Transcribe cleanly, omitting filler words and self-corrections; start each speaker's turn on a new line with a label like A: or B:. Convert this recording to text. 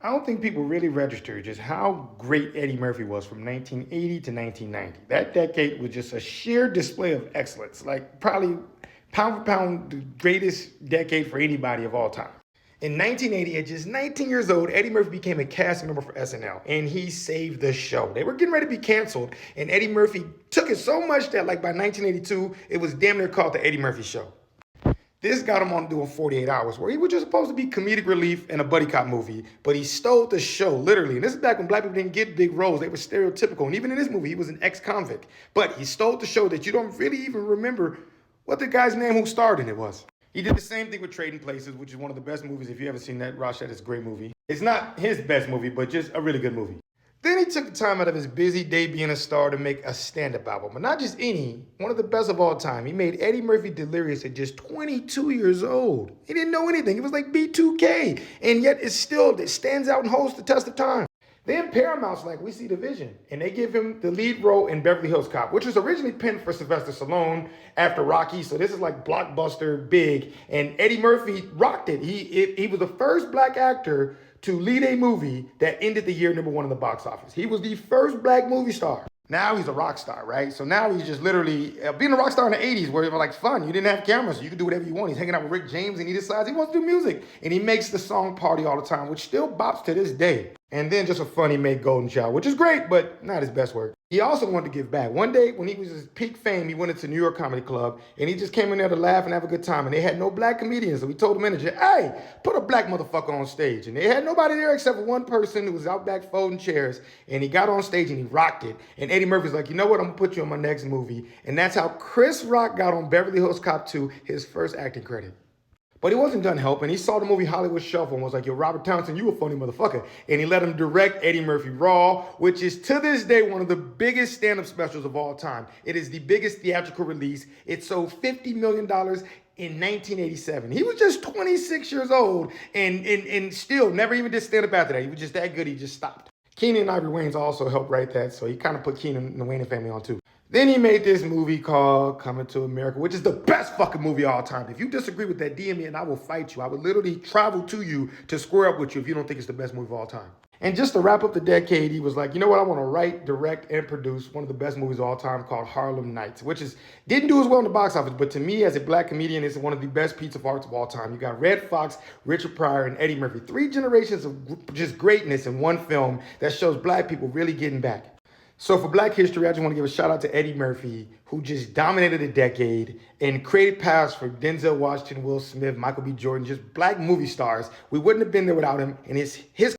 A: I don't think people really register just how great Eddie Murphy was from 1980 to 1990. That decade was just a sheer display of excellence, like probably pound for pound the greatest decade for anybody of all time. In 1980, at just 19 years old, Eddie Murphy became a cast member for SNL, and he saved the show. They were getting ready to be canceled, and Eddie Murphy took it so much that, like, by 1982, it was damn near called the Eddie Murphy Show. This got him on doing 48 Hours, where he was just supposed to be comedic relief in a buddy cop movie, but he stole the show, literally. And this is back when black people didn't get big roles. They were stereotypical. And even in this movie, he was an ex-convict. But he stole the show that you don't really even remember what the guy's name who starred in it was. He did the same thing with Trading Places, which is one of the best movies. If you haven't seen that, Rashad, it's a great movie. It's not his best movie, but just a really good movie. Then he took the time out of his busy day being a star to make a stand-up album, but not just any, one of the best of all time. He made Eddie Murphy delirious at just 22 years old. He didn't know anything. He was like B2K, and yet it stands out and holds the test of time. Then Paramount's like, we see the vision, and they give him the lead role in Beverly Hills Cop, which was originally penned for Sylvester Stallone after Rocky, so this is like blockbuster big, and Eddie Murphy rocked it. He was the first black actor to lead a movie that ended the year #1 in the box office. He was the first black movie star. Now he's a rock star, right? So now he's just literally being a rock star in the 80s where it was like fun. You didn't have cameras, so you could do whatever you want. He's hanging out with Rick James and he decides he wants to do music. And he makes the song Party all the time, which still bops to this day. And then just a fun, he made Golden Child, which is great, but not his best work. He also wanted to give back. One day when he was his peak fame, he went into New York Comedy Club and he just came in there to laugh and have a good time. And they had no black comedians. So he told the manager, hey, put a black motherfucker on stage. And they had nobody there except for one person who was out back folding chairs. And he got on stage and he rocked it. And Eddie Murphy's like, you know what? I'm gonna put you on my next movie. And that's how Chris Rock got on Beverly Hills Cop 2, his first acting credit. But he wasn't done helping. He saw the movie Hollywood Shuffle and was like, yo, Robert Townsend, you a funny motherfucker. And he let him direct Eddie Murphy Raw, which is to this day one of the biggest stand-up specials of all time. It is the biggest theatrical release. It sold $50 million in 1987. He was just 26 years old and still never even did stand-up after that. He was just that good, he just stopped. Keenen and Ivory Wayans also helped write that, so he kind of put Keenen and the Wayans family on too. Then he made this movie called Coming to America, which is the best fucking movie of all time. If you disagree with that, DM me and I will fight you. I would literally travel to you to square up with you if you don't think it's the best movie of all time. And just to wrap up the decade, he was like, you know what? I want to write, direct, and produce one of the best movies of all time called Harlem Nights, which didn't do as well in the box office, but to me as a black comedian, it's one of the best pieces of art of all time. You got Red Fox, Richard Pryor, and Eddie Murphy. 3 generations of just greatness in one film that shows black people really getting back. So for Black History, I just want to give a shout out to Eddie Murphy, who just dominated a decade and created paths for Denzel Washington, Will Smith, Michael B. Jordan, just black movie stars. We wouldn't have been there without him, and his